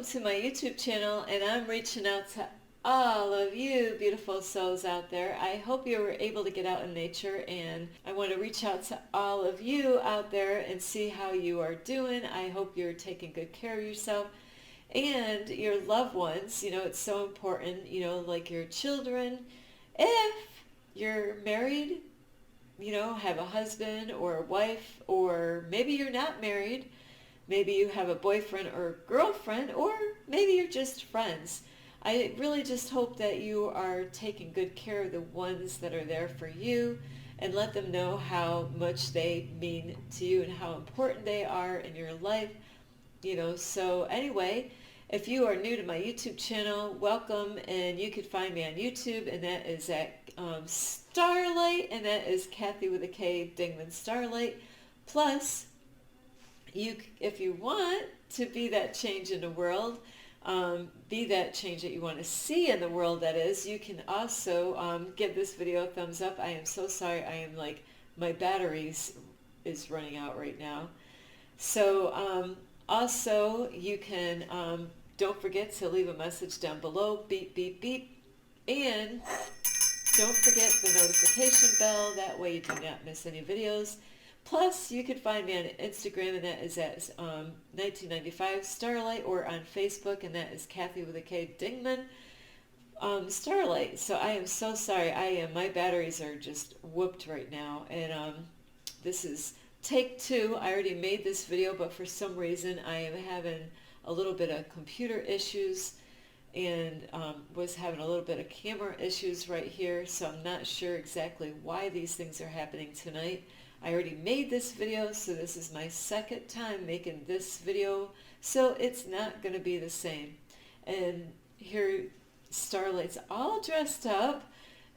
welcome to my YouTube channel, and I'm reaching out to all of you beautiful souls out there. I hope you were able to get out in nature, and I want to reach out to all of you out there and see how you are doing. I hope you're taking good care of yourself and your loved ones. You know, it's so important, you know, like your children. If you're married, you know, have a husband or a wife, or maybe you're not married. Maybe you have a boyfriend or girlfriend, or maybe you're just friends. I really just hope that you are taking good care of the ones that are there for you, and let them know how much they mean to you and how important they are in your life. You know, so anyway, if you are new to my YouTube channel, welcome, and you can find me on YouTube, and that is at Starlight, and that is Kathy with a K, Dingman Starlight. Plus, you, if you want to be that change in the world, be that change that you want to see in the world, that is, you can also give this video a thumbs up. I am so sorry. I am like, my batteries is running out right now. So also you can, don't forget to leave a message down below, beep, beep, beep. And don't forget the notification bell. That way you do not miss any videos. Plus, you can find me on Instagram, and that is at 1995 Starlight, or on Facebook, and that is Kathy with a K, Dingman Starlight. So I am so sorry. My batteries are just whooped right now, and this is take two. I already made this video, but for some reason I am having a little bit of computer issues, and was having a little bit of camera issues right here, so I'm not sure exactly why these things are happening tonight. I already made this video, so this is my second time making this video, so it's not going to be the same. And here Starlight's all dressed up,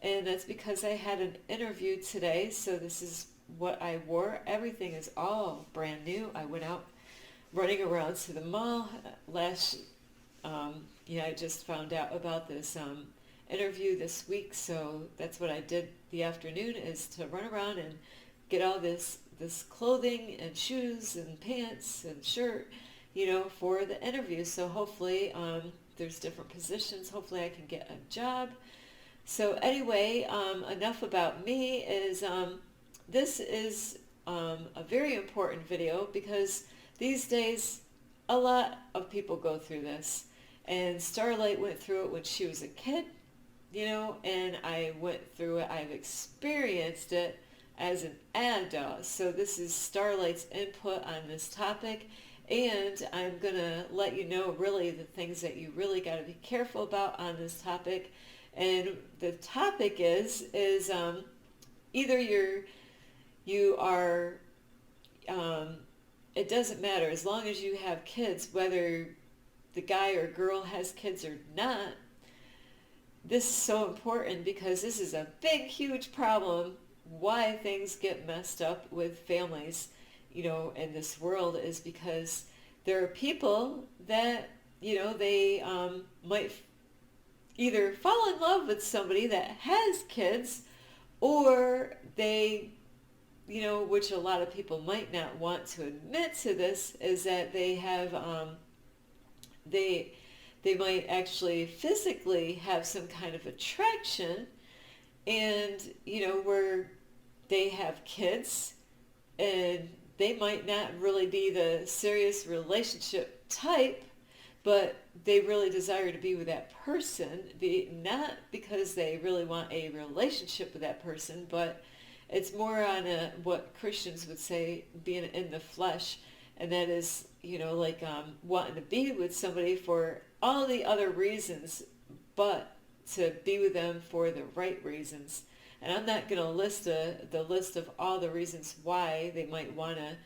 and that's because I had an interview today, so this is what I wore. Everything is all brand new. I went out running around to the mall I just found out about this interview this week, so that's what I did the afternoon, is to run around and get all this clothing and shoes and pants and shirt, you know, for the interview. So hopefully there's different positions. Hopefully I can get a job. So anyway, enough about me. This is a very important video, because these days a lot of people go through this. And Starlight went through it when she was a kid, you know, and I went through it. I've experienced it as an adult. So this is Starlight's input on this topic, and I'm going to let you know really the things that you really got to be careful about on this topic. And the topic is either you are, it doesn't matter, as long as you have kids, whether the guy or girl has kids or not. This is so important, because this is a big, huge problem why things get messed up with families, you know, in this world, is because there are people that, you know, they might either fall in love with somebody that has kids, or they, you know, which a lot of people might not want to admit to this, is that they have they might actually physically have some kind of attraction, and, you know, where they have kids, and they might not really be the serious relationship type, but they really desire to be with that person, not because they really want a relationship with that person, but it's more on what Christians would say, being in the flesh, and that is, you know, like wanting to be with somebody for all the other reasons, but to be with them for the right reasons. And I'm not going to list the list of all the reasons why they might want to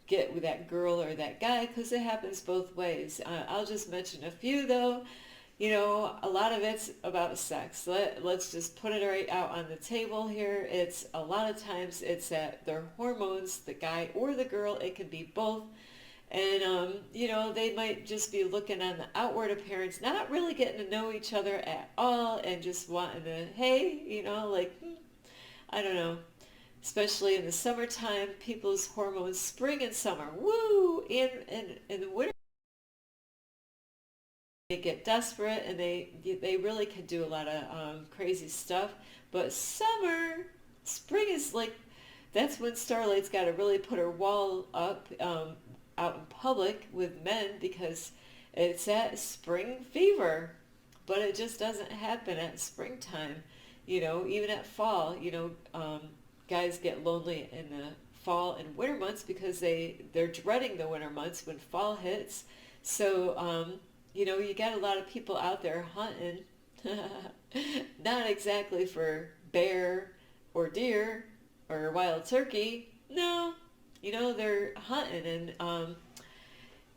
get with that girl or that guy, because it happens both ways. I'll just mention a few, though. You know, a lot of it's about sex. Let's just put it right out on the table here. It's a lot of times it's that their hormones, the guy or the girl, it can be both. And, you know, they might just be looking on the outward appearance, not really getting to know each other at all, and just wanting to, hey, you know, like, I don't know. Especially in the summertime, people's hormones, spring and summer, woo! In the winter, get desperate and they really can do a lot of crazy stuff. But spring is like, that's when Starlight's got to really put her wall up out in public with men, because it's at spring fever. But it just doesn't happen at springtime. Even at fall, guys get lonely in the fall and winter months because they're dreading the winter months when fall hits. So, you got a lot of people out there hunting, not exactly for bear or deer or wild turkey. No, they're hunting,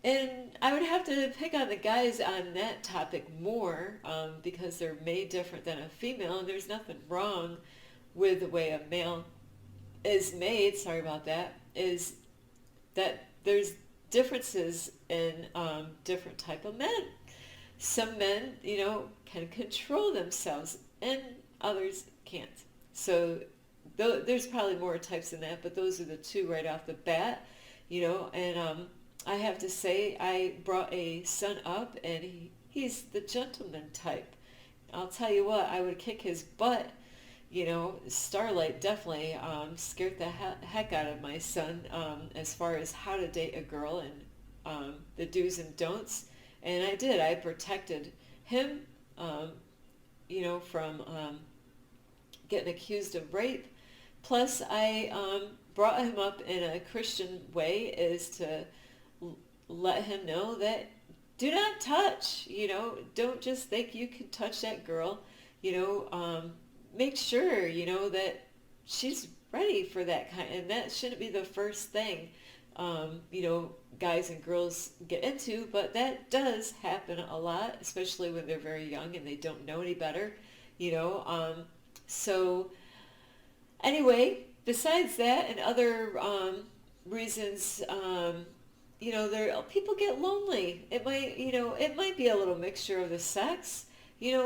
and I would have to pick on the guys on that topic more, because they're made different than a female, and there's nothing wrong with the way a male is made. Sorry about that. Is that there's differences in different type of men. Some men, can control themselves, and others can't. So there's probably more types than that, but those are the two right off the bat, and I have to say, I brought a son up, and he's the gentleman type. I'll tell you what, I would kick his butt. Starlight definitely scared the heck out of my son, as far as how to date a girl and the do's and don'ts. And I did. I protected him, from getting accused of rape. Plus, I brought him up in a Christian way, is to let him know that do not touch. Don't just think you can touch that girl. Make sure, that she's ready for that kind, and that shouldn't be the first thing, guys and girls get into, but that does happen a lot, especially when they're very young and they don't know any better, so anyway, besides that and other reasons, people get lonely. It might be a little mixture of the sex,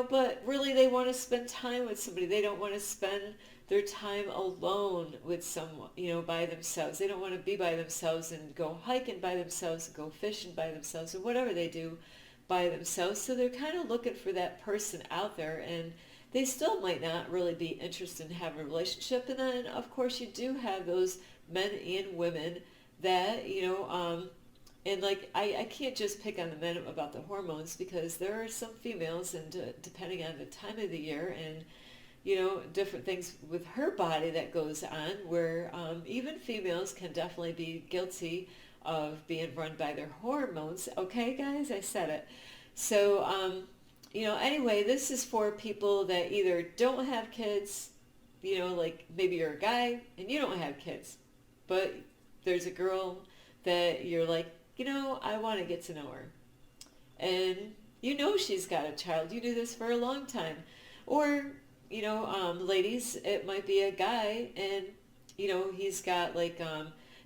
but really they want to spend time with somebody. They don't want to spend their time alone with someone, by themselves. They don't want to be by themselves and go hiking by themselves and go fishing by themselves or whatever they do by themselves. So they're kind of looking for that person out there, and they still might not really be interested in having a relationship. And then, of course, you do have those men and women that, and like, I can't just pick on the men about the hormones, because there are some females, and depending on the time of the year and, different things with her body that goes on, where even females can definitely be guilty of being run by their hormones. Okay, guys, I said it. So, anyway, this is for people that either don't have kids, like maybe you're a guy and you don't have kids, but there's a girl that you're like, I want to get to know her. And she's got a child. You do this for a long time. Or, ladies, it might be a guy, and, he's got like,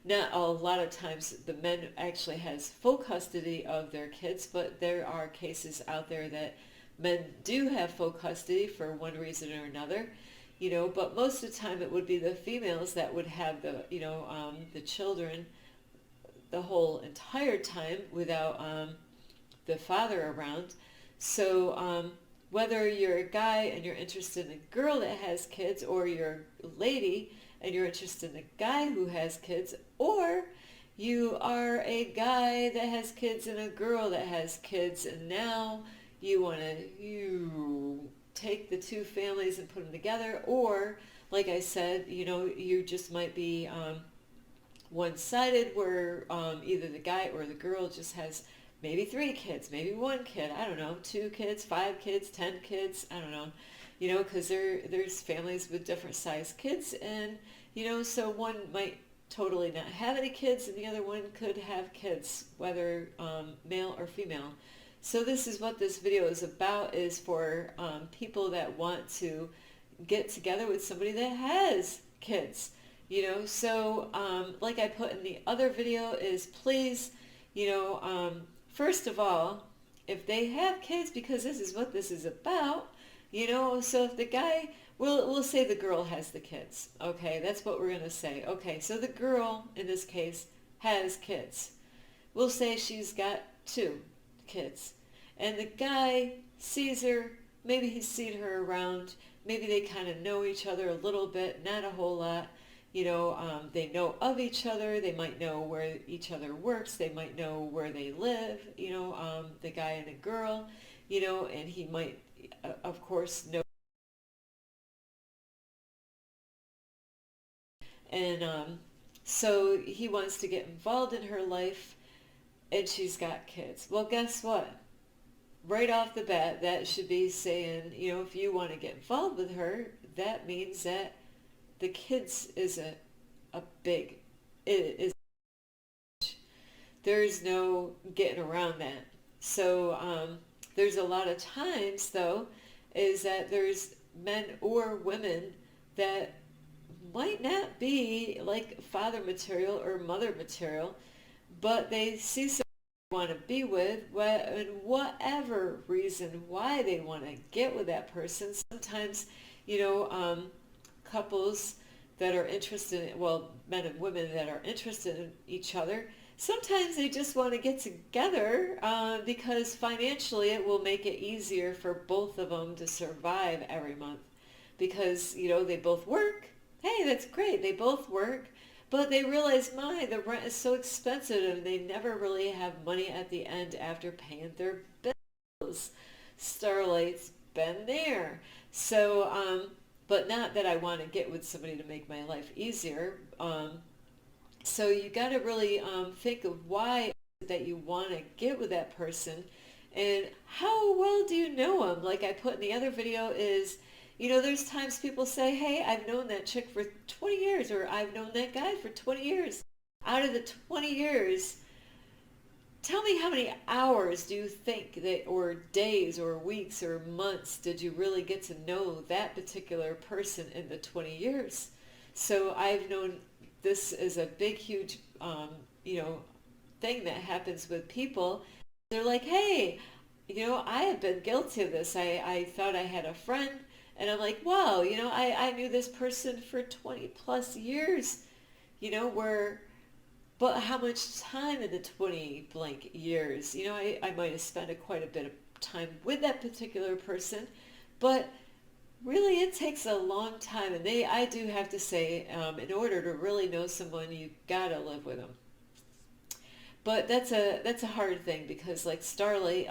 not a lot of times the men actually has full custody of their kids, but there are cases out there that men do have full custody for one reason or another, but most of the time it would be the females that would have the children the whole entire time without the father around. So whether you're a guy and you're interested in a girl that has kids, or you're a lady and you're interested in a guy who has kids, or you are a guy that has kids and a girl that has kids, and now you want to take the two families and put them together, or like I said, you just might be one-sided, where either the guy or the girl just has maybe 3 kids, maybe 1 kid, I don't know, 2 kids, 5 kids, 10 kids, I don't know, because there's families with different size kids, and, so one might totally not have any kids, and the other one could have kids, whether male or female. So this is what this video is about, is for people that want to get together with somebody that has kids. So like I put in the other video, is please, first of all, if they have kids, because this is what this is about, so if the guy, we'll say the girl has the kids, okay, that's what we're going to say. Okay, so the girl, in this case, has kids. We'll say she's got 2 kids. And the guy sees her, maybe he's seen her around, maybe they kind of know each other a little bit, not a whole lot. They know of each other. They might know where each other works. They might know where they live, the guy and the girl, and he might, of course, know. And so he wants to get involved in her life, and she's got kids. Well, guess what? Right off the bat, that should be saying, if you want to get involved with her, that means that the kids is a big, it is, there's no getting around that. So there's a lot of times, though, is that there's men or women that might not be like father material or mother material, but they see someone they want to be with, and whatever reason why they want to get with that person. Sometimes, couples that are interested in, well, men and women that are interested in each other, sometimes they just want to get together because financially it will make it easier for both of them to survive every month because, they both work. Hey, that's great. They both work, but they realize, the rent is so expensive and they never really have money at the end after paying their bills. Starlight's been there. So, but not that I want to get with somebody to make my life easier. So you got to really think of why that you want to get with that person and how well do you know them. Like I put in the other video is, there's times people say, hey, I've known that chick for 20 years or I've known that guy for 20 years. Out of the 20 years, tell me how many hours do you think that, or days or weeks or months did you really get to know that particular person in the 20 years? So I've known this is a big, huge, thing that happens with people. They're like, hey, I have been guilty of this. I thought I had a friend and I'm like, wow, I knew this person for 20 plus years, but how much time in the 20 blank years? I might have spent quite a bit of time with that particular person, but really it takes a long time. And I do have to say, in order to really know someone, you gotta live with them. But that's a hard thing because like Starlight,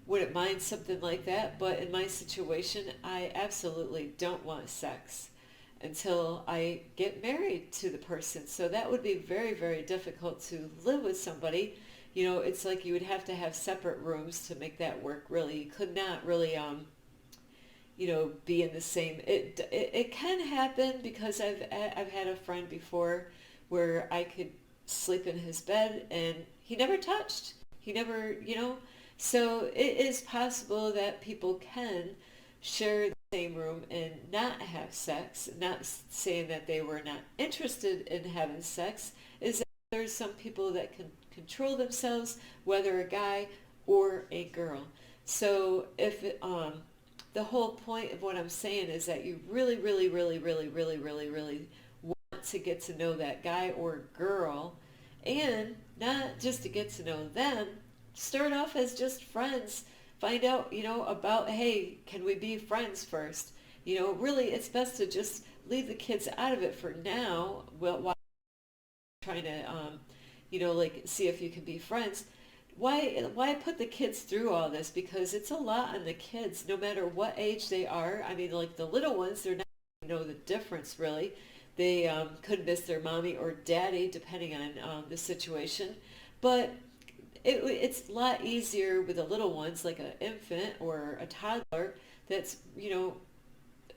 wouldn't mind something like that, but in my situation, I absolutely don't want sex until I get married to the person. So that would be very, very difficult to live with somebody. It's like you would have to have separate rooms to make that work. Really, you could not really, be in the same. It can happen because I've had a friend before where I could sleep in his bed and he never touched. He never, So it is possible that people can share the same room and not have sex. Not saying that they were not interested in having sex. Is that there's some people that can control themselves, whether a guy or a girl. So if the whole point of what I'm saying is that you really, really, really, really, really, really, really want to get to know that guy or girl, and not just to get to know them. Start off as just friends. Find out, about, hey, can we be friends first? Really, it's best to just leave the kids out of it for now while trying to, see if you can be friends. Why put the kids through all this? Because it's a lot on the kids, no matter what age they are. I mean, like the little ones, they're not going to know the difference, really. They could miss their mommy or daddy, depending on the situation. But it's a lot easier with the little ones, like an infant or a toddler that's,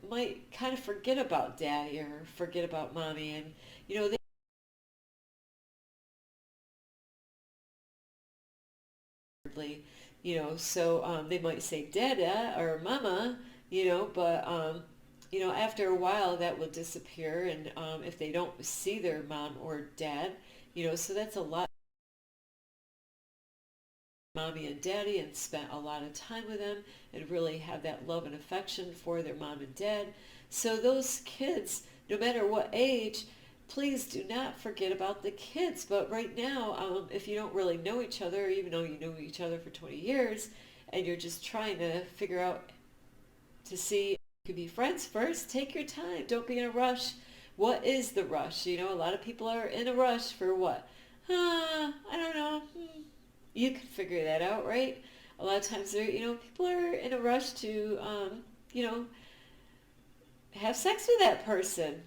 might kind of forget about daddy or forget about mommy. And, they, so they might say dada or mama, but, after a while that will disappear. And if they don't see their mom or dad, so that's a lot. Mommy and daddy and spent a lot of time with them and really have that love and affection for their mom and dad. So those kids, no matter what age, please do not forget about the kids. But right now, if you don't really know each other, even though you know each other for 20 years, and you're just trying to figure out to see if you can be friends first, take your time. Don't be in a rush. What is the rush? You know, a lot of people are in a rush for what? I don't know. You can figure that out, right? A lot of times people are in a rush to, you know, have sex with that person,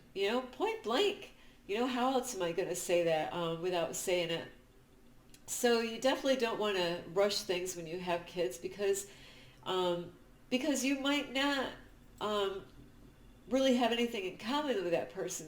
point blank. How else am I going to say that without saying it? So you definitely don't want to rush things when you have kids um, because you might not um, really have anything in common with that person.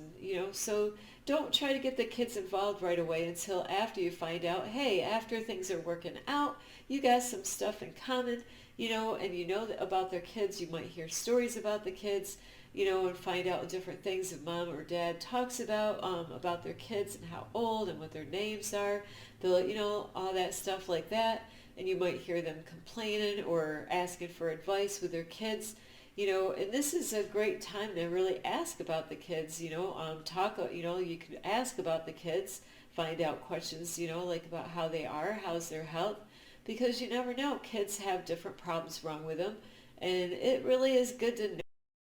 So don't try to get the kids involved right away until after you find out, hey, after things are working out, you got some stuff in common, and about their kids. You might hear stories about the kids, and find out different things that mom or dad talks about their kids and how old and what their names are, all that stuff like that. And you might hear them complaining or asking for advice with their kids. And this is a great time to really ask about the kids, you can ask about the kids, find out questions, like about how they are, how's their health, because you never know, kids have different problems wrong with them, and it really is good to know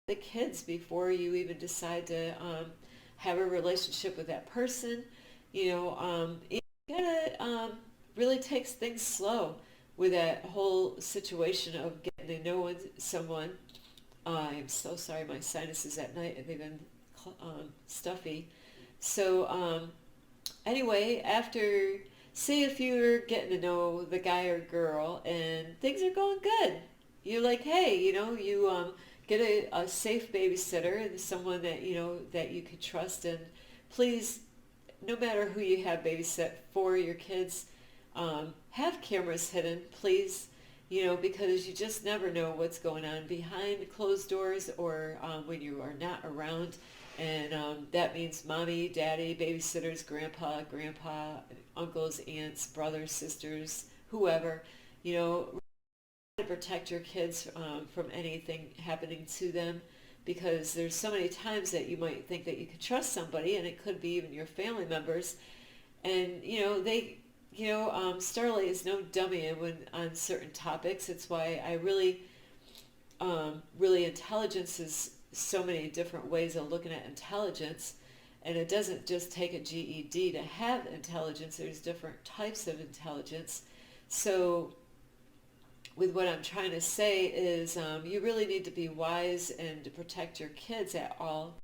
the kids before you even decide to have a relationship with that person. You gotta really take things slow with that whole situation of getting to know someone. I'm so sorry, my sinuses at night, they've been stuffy. So anyway, say if you're getting to know the guy or girl and things are going good, you're like, hey, you get a safe babysitter, someone that you can trust, and please, no matter who you have babysit for your kids, have cameras hidden, please, because you just never know what's going on behind closed doors or when you are not around. And that means mommy, daddy, babysitters, grandpa, uncles, aunts, brothers, sisters, whoever, to protect your kids from anything happening to them, because there's so many times that you might think that you can trust somebody, and it could be even your family members, and Starlight is no dummy on certain topics. It's why I really intelligence is so many different ways of looking at intelligence, and it doesn't just take a GED to have intelligence. There's different types of intelligence. So with what I'm trying to say is you really need to be wise and to protect your kids at all.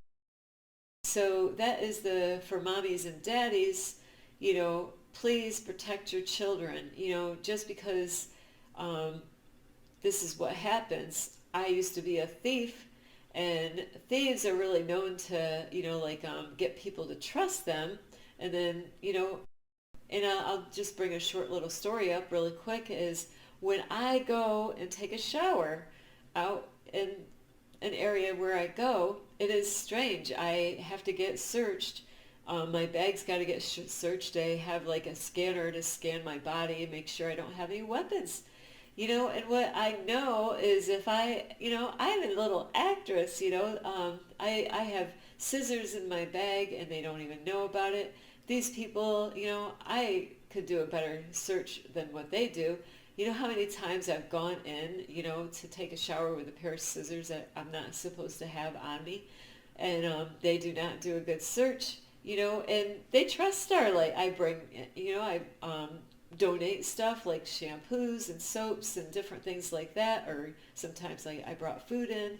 So that is for mommies and daddies, please protect your children. Just because this is what happens. I used to be a thief, and thieves are really known to, get people to trust them. And then, and I'll just bring a short little story up really quick, is when I go and take a shower out in an area where I go, it is strange. I have to get searched. My bag's got to get searched. I have like a scanner to scan my body and make sure I don't have any weapons. And what I know is if I'm a little actress, I have scissors in my bag and they don't even know about it. These people, I could do a better search than what they do. How many times I've gone in, to take a shower with a pair of scissors that I'm not supposed to have on me, and they do not do a good search, and they trust Starlight. I bring, I donate stuff like shampoos and soaps and different things like that, or sometimes I brought food in.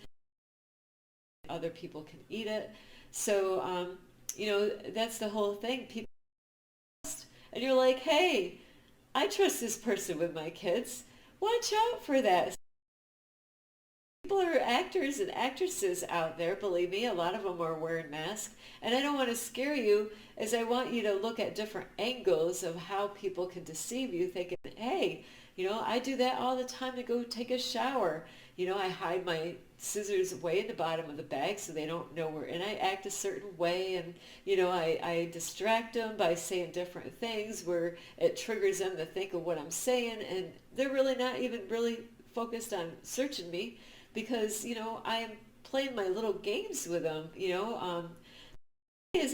Other people can eat it. So, that's the whole thing. People trust, and you're like, hey, I trust this person with my kids. Watch out for that. People are actors and actresses out there, believe me. A lot of them are wearing masks. And I don't want to scare you, as I want you to look at different angles of how people can deceive you, thinking, hey, I do that all the time to go take a shower. I hide my scissors way in the bottom of the bag so they don't know where, and I act a certain way, and I distract them by saying different things where it triggers them to think of what I'm saying, and they're really not even really focused on searching me, because I am playing my little games with them. Isn't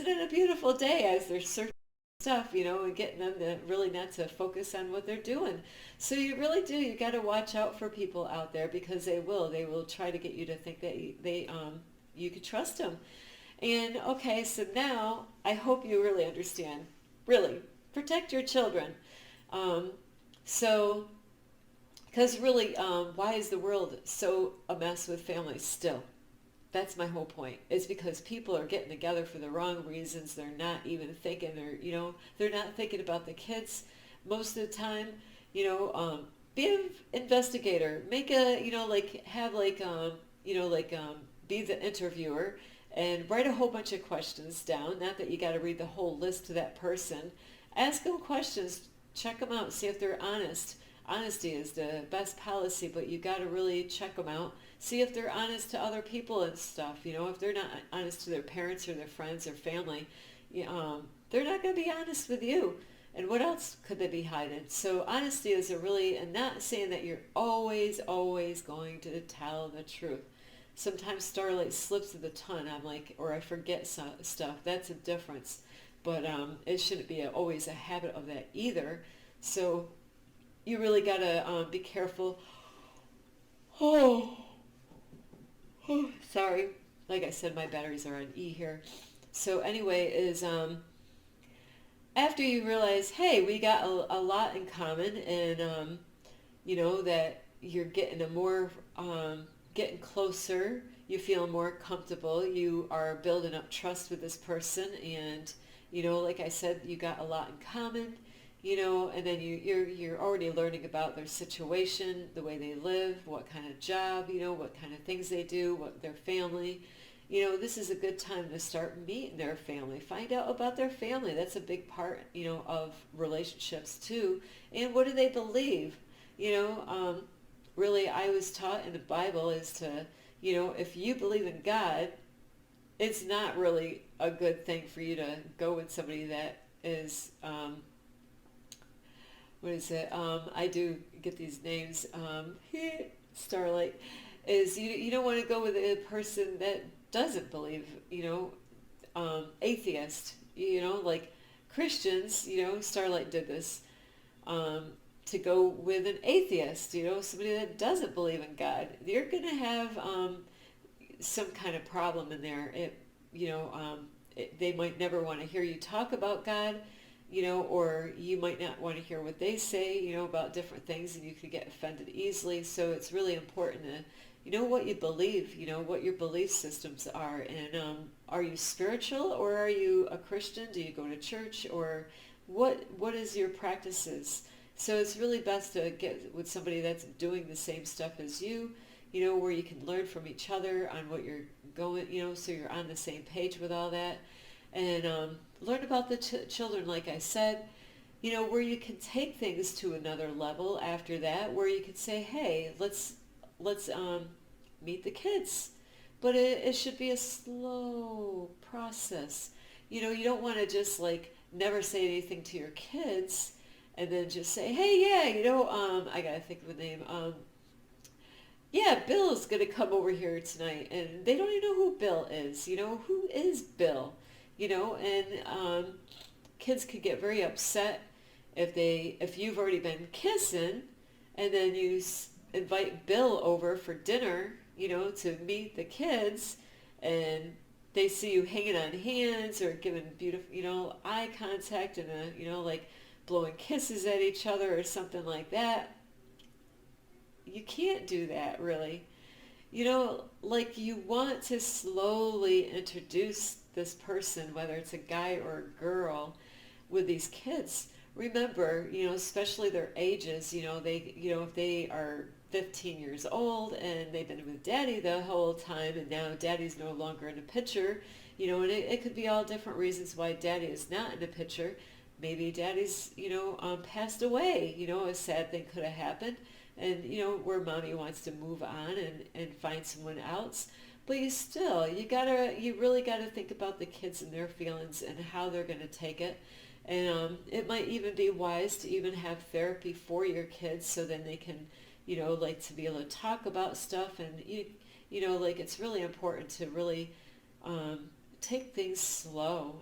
it a beautiful day as they're searching stuff, and getting them to really not to focus on what they're doing. So you really do. You got to watch out for people out there because they will. They will try to get you to think that you could trust them. And okay, so now I hope you really understand. Really, protect your children. Um, so, because really, why is the world so a mess with families still? That's my whole point. It's because people are getting together for the wrong reasons. They're not even thinking. They're not thinking about the kids most of the time. Be an investigator. Make a, have be the interviewer and write a whole bunch of questions down. Not that you got to read the whole list to that person. Ask them questions. Check them out. See if they're honest. Honesty is the best policy, but you got to really check them out. See if they're honest to other people and stuff. If they're not honest to their parents or their friends or family, they're not going to be honest with you. And what else could they be hiding? So honesty is and not saying that you're always, always going to tell the truth. Sometimes Starlight slips of the tongue. I'm like, or I forget stuff. That's a difference. But it shouldn't be always a habit of that either. So you really got to be careful. Oh, sorry. Like I said, my batteries are on E here. So anyway, after you realize, hey, we got a lot in common, and that you're getting closer, you feel more comfortable, you are building up trust with this person, and like I said, you got a lot in common, and then you're already learning about their situation, the way they live, what kind of job, what kind of things they do, what their family. This is a good time to start meeting their family. Find out about their family. That's a big part, of relationships too. And what do they believe? Really, I was taught in the Bible is to, if you believe in God, it's not really a good thing for you to go with somebody that is, what is it? I do get these names. Starlight is you don't want to go with a person that doesn't believe, atheist, like Christians, Starlight did this, to go with an atheist, somebody that doesn't believe in God. You're going to have some kind of problem in there. They might never want to hear you talk about God, or you might not want to hear what they say, about different things, and you could get offended easily. So it's really important to what you believe, what your belief systems are. And are you spiritual, or are you a Christian? Do you go to church, or what is your practices? So it's really best to get with somebody that's doing the same stuff as you, where you can learn from each other on what you're going, so you're on the same page with all that. And learn about the children, like I said, where you can take things to another level after that, where you can say, hey, let's meet the kids. But it should be a slow process. You don't want to just never say anything to your kids and then just say, hey, yeah, I got to think of a name. Yeah, Bill's going to come over here tonight. And they don't even know who Bill is. Who is Bill? And kids could get very upset if you've already been kissing and then you invite Bill over for dinner, to meet the kids, and they see you hanging on hands or giving beautiful, eye contact and blowing kisses at each other or something like that. You can't do that, really. You want to slowly introduce this person, whether it's a guy or a girl, with these kids. Remember, especially their ages, if they are 15 years old and they've been with daddy the whole time and now daddy's no longer in the picture, and it could be all different reasons why daddy is not in the picture. Maybe daddy's, passed away, a sad thing could have happened, and, where mommy wants to move on and find someone else. But you really gotta think about the kids and their feelings and how they're going to take it. And it might even be wise to even have therapy for your kids so then they can, to be able to talk about stuff. And, it's really important to really take things slow.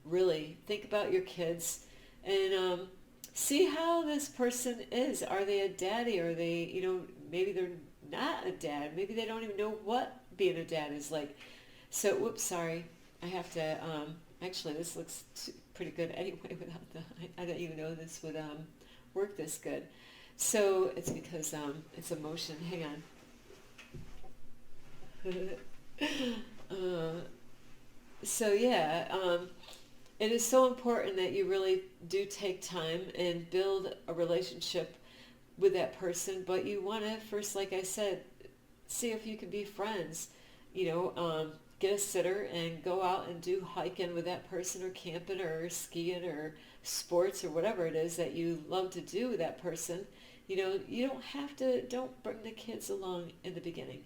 Really think about your kids and see how this person is. Are they a daddy? Are they, maybe they're not a dad. Maybe they don't even know what being a dad is like. So, whoops, sorry. I have to, actually, this looks pretty good anyway without I don't even know this would work this good. So it's because it's a motion. Hang on. So yeah, it is so important that you really do take time and build a relationship with that person, but you want to first, like I said, see if you can be friends. Get a sitter and go out and do hiking with that person, or camping, or skiing, or sports, or whatever it is that you love to do with that person. You don't have to, don't bring the kids along in the beginning.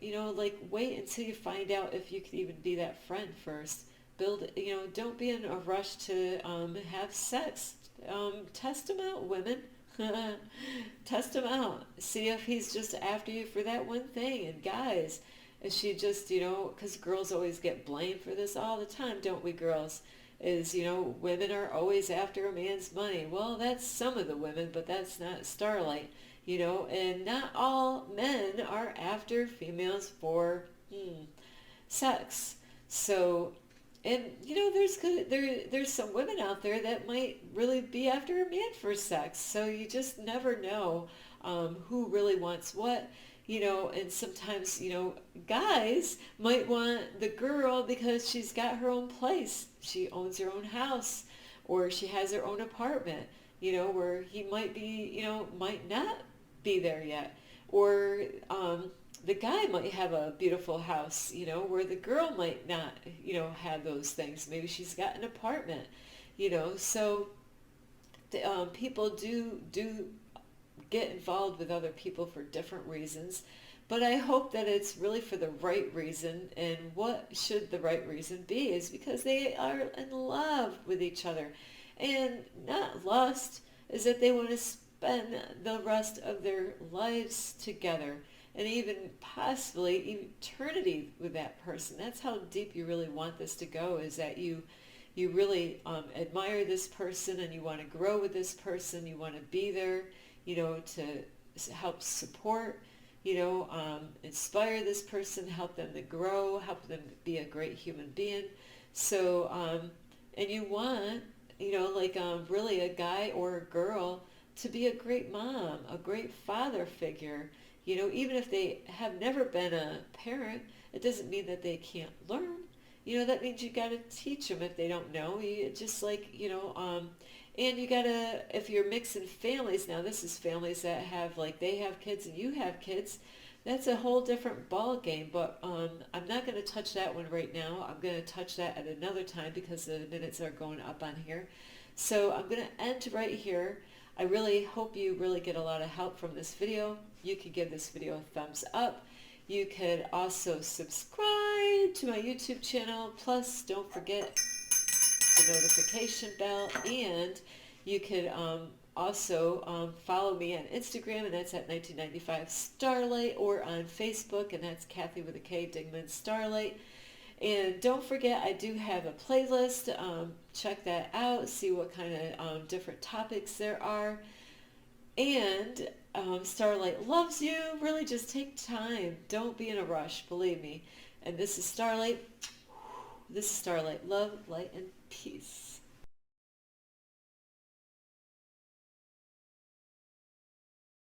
Like wait until you find out if you can even be that friend first. Don't be in a rush to have sex. Test him out, women. Test him out. See if he's just after you for that one thing. And guys, is she just, because girls always get blamed for this all the time, don't we, girls? Is, women are always after a man's money. Well, that's some of the women, but that's not Starlight, and not all men are after females for sex. So, and there's some women out there that might really be after a man for sex. So you just never know who really wants what. And sometimes, guys might want the girl because she's got her own place. She owns her own house, or she has her own apartment, where he might be, might not be there yet. Or the guy might have a beautiful house, where the girl might not, have those things. Maybe she's got an apartment, so people do get involved with other people for different reasons, but I hope that it's really for the right reason. And what should the right reason be is because they are in love with each other, and not lust, is that they want to spend the rest of their lives together, and even possibly eternity with that person. That's how deep you really want this to go, is that you really admire this person, and you want to grow with this person. You want to be there, to help support, inspire this person, help them to grow, help them be a great human being. So, and you want, really a guy or a girl to be a great mom, a great father figure. Even if they have never been a parent, it doesn't mean that they can't learn. That means you got to teach them if they don't know. And you gotta, if you're mixing families, now this is families that have, they have kids and you have kids, that's a whole different ball game. But I'm not going to touch that one right now. I'm going to touch that at another time because the minutes are going up on here. So I'm going to end right here. I really hope you really get a lot of help from this video. You can give this video a thumbs up. You could also subscribe to my YouTube channel. Plus, don't forget the notification bell, and you could also follow me on Instagram, and that's at 1995 Starlight, or on Facebook, and that's Kathy with a K, Dingman Starlight. And don't forget, I do have a playlist. Check that out, see what kind of different topics there are. And Starlight loves you. Really just take time. Don't be in a rush, believe me. And this is Starlight. This is Starlight. Love, light, and peace.